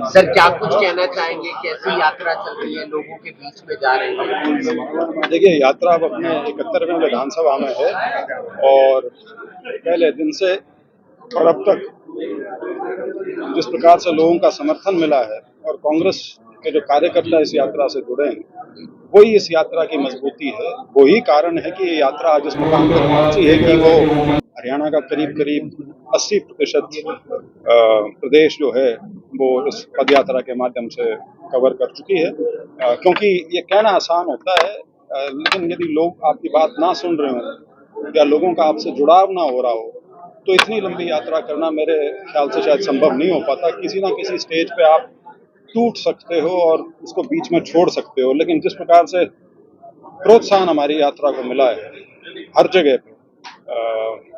Sir क्या कुछ कहना चाहेंगे, कैसी यात्रा चल रही है, लोगों के बीच में जा रहे हैं? देखिए, यात्रा अब अपने 71वें विधानसभा में है और पहले दिन से और अब तक जिस प्रकार से लोगों का समर्थन मिला है और कांग्रेस के जो कार्यकर्ता इस यात्रा से जुड़े हैं, वही इस यात्रा की मजबूती है। वही कारण है कि ये यात्रा आज इस मुकाम पर पहुंची है कि वो हरियाणा का करीब करीब 80% प्रदेश जो है वो इस पद यात्रा के माध्यम से कवर कर चुकी है। क्योंकि ये कहना आसान होता है, लेकिन यदि लोग आपकी बात ना सुन रहे हो या लोगों का आपसे जुड़ाव ना हो रहा हो, तो इतनी लंबी यात्रा करना मेरे ख्याल से शायद संभव नहीं हो पाता। किसी ना किसी स्टेज पे आप टूट सकते हो और उसको बीच में छोड़ सकते हो, लेकिन जिस प्रकार से प्रोत्साहन हमारी यात्रा को मिला है हर जगह पे।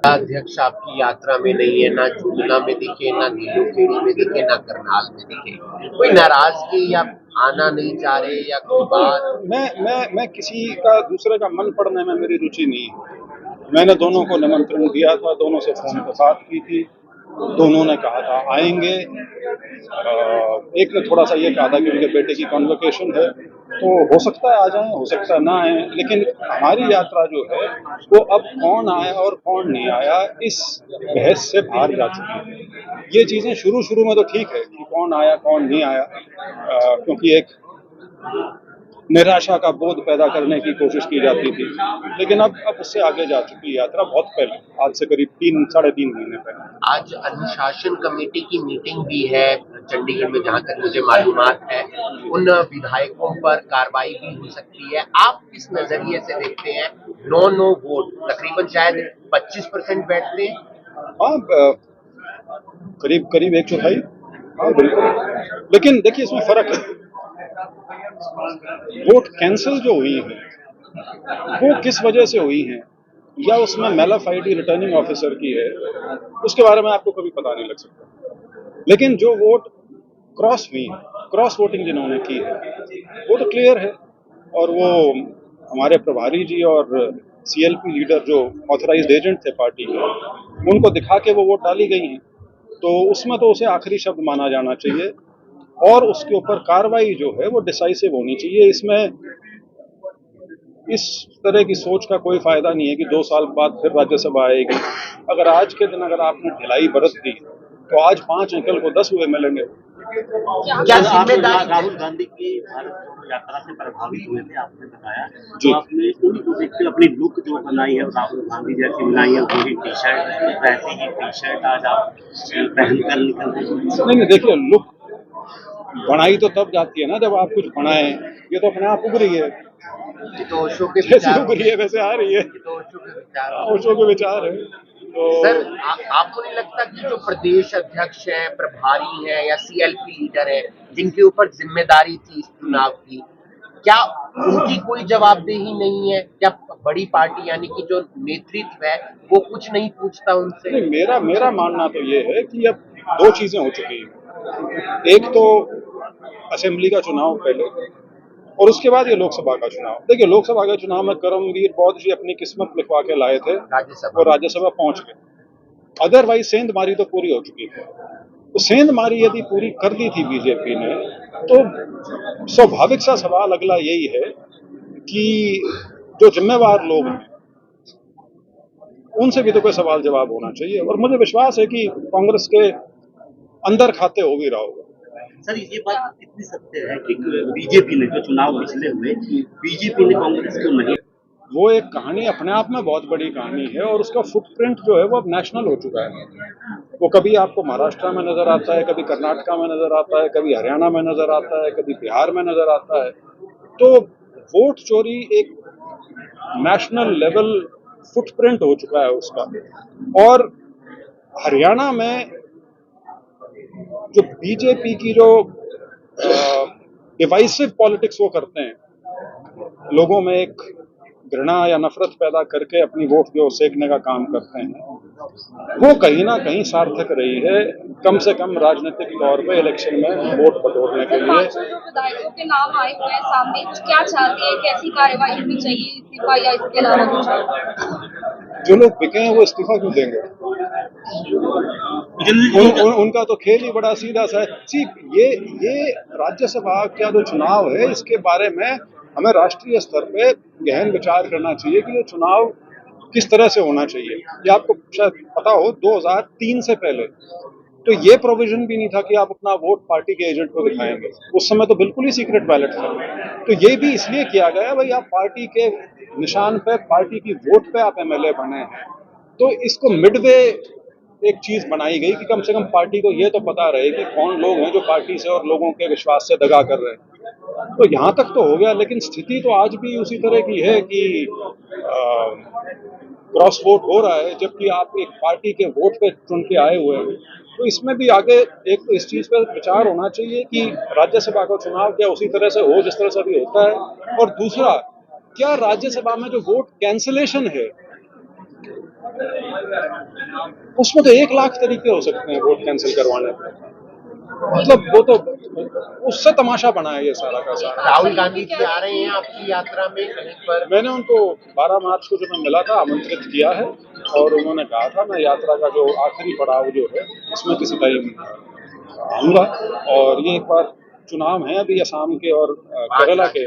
अध्यक्ष आपकी यात्रा में नहीं है, ना झुंझुनू में दिखे, ना नीलूखेड़ी में दिखे, ना करनाल में दिखे। कोई नाराजगी या आना नहीं चाह रहे या कोई बात? मैं किसी का दूसरे का मन पढ़ने में मेरी रुचि नहीं है। मैंने दोनों को निमंत्रण दिया था, दोनों से फोन पर बात की थी, दोनों ने कहा था आएंगे। एक ने थोड़ा सा ये कहा था कि उनके बेटे की कॉन्वोकेशन है, तो हो सकता है आ जाएं, हो सकता है ना आए, लेकिन हमारी यात्रा जो है वो अब कौन आया और कौन नहीं आया इस बहस से बाहर जा चुकी है। ये चीजें शुरू शुरू में तो ठीक है कि कौन आया कौन नहीं आया, क्योंकि एक निराशा का बोध पैदा करने की कोशिश की जाती थी, लेकिन अब उससे आगे जा चुकी यात्रा बहुत पहले, आज से करीब 3-3.5 महीने पहले। आज अनुशासन कमेटी की मीटिंग भी है चंडीगढ़ में, जहां तक मुझे मालूमात है। उन विधायकों पर कार्रवाई भी हो सकती है। आप किस नजरिए से देखते हैं? नो वोट तकरीबन शायद 25% बैठते हैं। हाँ, करीब करीब 1/4। हाँ बिल्कुल, लेकिन देखिए इसमें फर्क है। वोट कैंसिल जो हुई है वो किस वजह से हुई है, या उसमें मैलाफाइडी रिटर्निंग ऑफिसर की है, उसके बारे में आपको कभी पता नहीं लग सकता। लेकिन जो वोट क्रॉस हुई है, क्रॉस वोटिंग जिन्होंने की है, वो तो क्लियर है। और वो हमारे प्रभारी जी और सीएलपी लीडर जो ऑथराइज्ड एजेंट थे पार्टी के, उनको दिखा के वो वोट डाली गई हैं, तो उसमें तो उसे आखिरी शब्द माना जाना चाहिए और उसके ऊपर कार्रवाई जो है वो डिसाइसिव होनी चाहिए। इसमें इस तरह की सोच का कोई फायदा नहीं है कि 2 साल बाद फिर राज्यसभा आएगी। अगर आज के दिन अगर आपने ढिलाई बरत दी तो आज 5 हैं, कल को 10 हुए मिलेंगे। क्या जिम्मेदारी? राहुल गांधी की भारत जोड़ो यात्रा से प्रभावित हुए थे, आपने बताया, तो आपने उनको देखते अपनी लुक जो बनाई है राहुल गांधी जैसी बनाई है, पूरी टी शर्ट, वैसी ही टी शर्ट आज आप पहनकर निकल रहे? नहीं, देखिए लुक बनाई तो तब जाती है ना जब आप कुछ बनाए। ये तो अपने आप उभरी है, तो ओशो के जैसे उभरी है वैसे आ रही है। तो ओशो के विचार है। तो सर आपको नहीं लगता कि जो प्रदेश अध्यक्ष है, प्रभारी है या सीएलपी लीडर है, जिनके ऊपर जिम्मेदारी थी इस चुनाव की, क्या उनकी कोई जवाबदेही नहीं है? क्या बड़ी पार्टी यानी कि जो नेतृत्व है वो कुछ नहीं पूछता उनसे? नहीं, मेरा मानना तो ये है कि अब 2 चीजें हो चुकी हैं। एक तो असेंबली का चुनाव पहले और उसके बाद ये लोकसभा का चुनाव। देखिए लोकसभा के चुनाव में करमवीर बौद्ध जी अपनी किस्मत लिखवा के लाए थे और राज्यसभा पहुंच गए। अदरवाइज सेंधमारी तो पूरी हो चुकी थी। तो सेंधमारी यदि पूरी कर दी थी बीजेपी ने, तो स्वाभाविक सा सवाल अगला यही है कि जो जिम्मेवार लोग हैं उनसे भी तो कोई सवाल जवाब होना चाहिए, और मुझे विश्वास है कि कांग्रेस के अंदर खाते हो भी रहा होगा। सर ये बात कितनी सत्य है कि बीजेपी ने जो चुनाव पिछले हुए, बीजेपी ने कांग्रेस को नहीं? वो एक कहानी अपने आप में बहुत बड़ी कहानी है और उसका फुटप्रिंट जो है वो अब नेशनल हो चुका है। वो कभी आपको महाराष्ट्र में नजर आता है, कभी कर्नाटका में नजर आता है, कभी हरियाणा में नजर आता है, कभी बिहार में नजर आता है। तो वोट चोरी एक नेशनल लेवल फुटप्रिंट हो चुका है उसका। और हरियाणा में जो बीजेपी की जो डिवाइसिव पॉलिटिक्स वो करते हैं, लोगों में एक घृणा या नफरत पैदा करके अपनी वोट जो सेकने का काम करते हैं, वो कहीं ना कहीं सार्थक रही है, कम से कम राजनीतिक तौर पे इलेक्शन में वोट बटोरने के लिए। जो विधायकों के नाम आए हुए हैं सामने, क्या चाहते हैं, कैसी कार्रवाई होनी चाहिए, इस्तीफा या इसके अलावा कुछ? जो लोग बिके हैं वो इस्तीफा क्यों देंगे? उनका तो खेल ही बड़ा सीधा सा है। सी ये राज्यसभा का जो चुनाव है, इसके बारे में हमें राष्ट्रीय स्तर पे गहन विचार करना चाहिए कि ये चुनाव किस तरह से होना चाहिए। ये आपको शायद पता हो, 2003 से पहले तो ये प्रोविजन भी नहीं था कि आप अपना वोट पार्टी के एजेंट को दिखाएंगे। उस समय तो बिल्कुल ही सीक्रेट बैलेट था। तो ये भी इसलिए किया गया, भाई आप पार्टी के निशान पे, पार्टी की वोट पे आप एमएलए बने हैं। तो इसको मिडवे एक चीज बनाई गई कि कम से कम पार्टी को ये तो पता रहे कि कौन लोग हैं जो पार्टी से और लोगों के विश्वास से दगा कर रहे हैं। तो यहाँ तक तो हो गया, लेकिन स्थिति तो आज भी उसी तरह की है कि क्रॉस वोट हो रहा है, जबकि आप एक पार्टी के वोट पे चुन के आए हुए हैं। तो इसमें भी आगे एक तो इस चीज पर विचार होना चाहिए कि राज्यसभा का चुनाव क्या उसी तरह से हो जिस तरह से अभी होता है, और दूसरा क्या राज्यसभा में जो वोट कैंसिलेशन है उसमें तो 1 लाख तरीके हो सकते हैं वोट कैंसिल करवाने पे। मतलब वो तो उससे तमाशा बना है ये सारा का सारा। राहुल गांधी जी आ रहे हैं आपकी यात्रा में कहीं पर? मैंने उनको 12 मार्च को जब मैं मिला था आमंत्रित किया है, और उन्होंने कहा था मैं यात्रा का जो आखिरी पड़ाव जो है इसमें किसी टाइम आऊंगा। और ये एक बार चुनाव है अभी असम के और केरला के,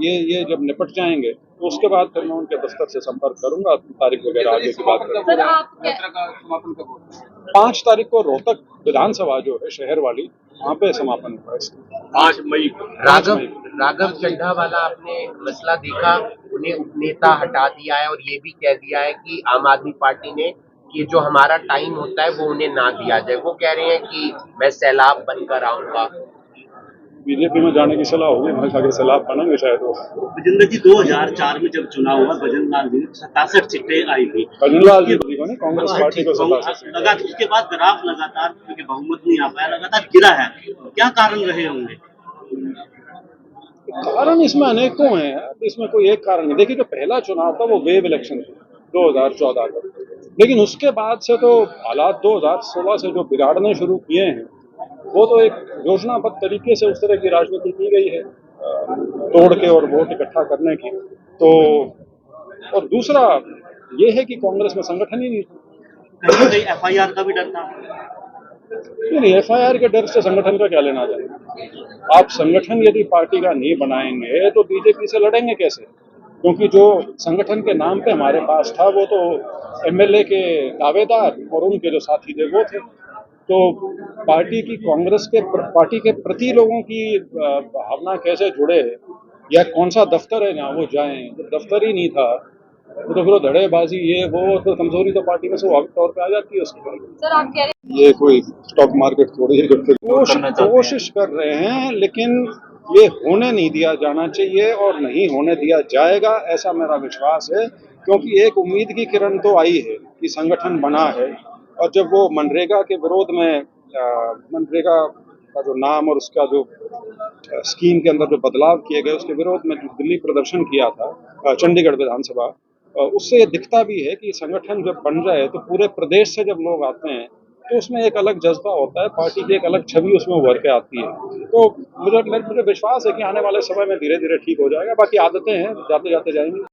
ये जब निपट जाएंगे तो उसके बाद फिर मैं उनके दफ्तर से संपर्क करूंगा, तारीख वगैरह आगे की बात करेंगे। सर आप यात्रा का समापन कब होगा? 5 तारीख को रोहतक विधानसभा जो है शहर वाली, वहाँ पे समापन होगा इसका। 5 मई को। राघव चड्ढा वाला आपने मसला देखा, उन्हें उपनेता हटा दिया है और ये भी कह दिया है कि आम आदमी पार्टी ने कि जो हमारा टाइम होता है वो उन्हें ना दिया जाए। वो कह रहे हैं कि मैं सैलाब बनकर आऊंगा। बीजेपी में जाने की सलाह होगी, मैं आगे सलाह बनेंगे शायद वो। भजनलाल जी 2004 में जब चुनाव हुआ, भजनलाल जी 67 सीटें आई थी। भजनलाल जी को नहीं, कांग्रेस पार्टी को 67 लगा, उसके बाद ग्राफ लगातार क्योंकि बहुमत नहीं आ पाया, लगातार गिरा है। क्या कारण रहे होंगे? कारण इसमें अनेकों हैं, इसमें कोई एक कारण नहीं। देखिए जो पहला चुनाव था वो वेव इलेक्शन था 2014 का, लेकिन उसके बाद से तो हालात 2016 से जो बिगाड़ने शुरू किए हैं, वो तो एक योजनाबद्ध तरीके से उस तरह की राजनीति की गई है, तोड़ के और वोट इकट्ठा करने की। तो और दूसरा ये है कि कांग्रेस में संगठन ही नहीं था। कहीं कहीं FIR का भी डर था। नहीं, FIR के डर से संगठन का क्या लेना देना। आप संगठन यदि पार्टी का नहीं बनाएंगे तो बीजेपी से लड़ेंगे कैसे? क्योंकि जो संगठन के नाम पे हमारे पास था वो तो MLA के दावेदार और उनके जो साथी थे वो थे। तो पार्टी की, कांग्रेस के पार्टी के प्रति लोगों की भावना कैसे जुड़े, या कौन सा दफ्तर है जहाँ वो जाएं, तो दफ्तर ही नहीं था, तो फिर धड़ेबाजी ये वो, तो कमजोरी तो पार्टी में स्वाभाविक तौर पे आ जाती है उसकी। सर आप कह रहे हैं ये कोई स्टॉक मार्केट थोड़ी है जो फिर कोशिश कर रहे हैं, लेकिन ये होने नहीं दिया जाना चाहिए और नहीं होने दिया जाएगा, ऐसा मेरा विश्वास है। क्योंकि एक उम्मीद की किरण तो आई है कि संगठन बना है, और जब वो मनरेगा के विरोध में, मनरेगा का जो नाम और उसका जो स्कीम के अंदर जो बदलाव किए गए उसके विरोध में जो दिल्ली प्रदर्शन किया था चंडीगढ़ विधानसभा, उससे ये दिखता भी है कि संगठन जब बन जाए तो पूरे प्रदेश से जब लोग आते हैं तो उसमें एक अलग जज्बा होता है, पार्टी की एक अलग छवि उसमें उभर के आती है। तो मुझे विश्वास है कि आने वाले समय में धीरे धीरे ठीक हो जाएगा। बाकी आदतें हैं, जाते जाते जाएंगी।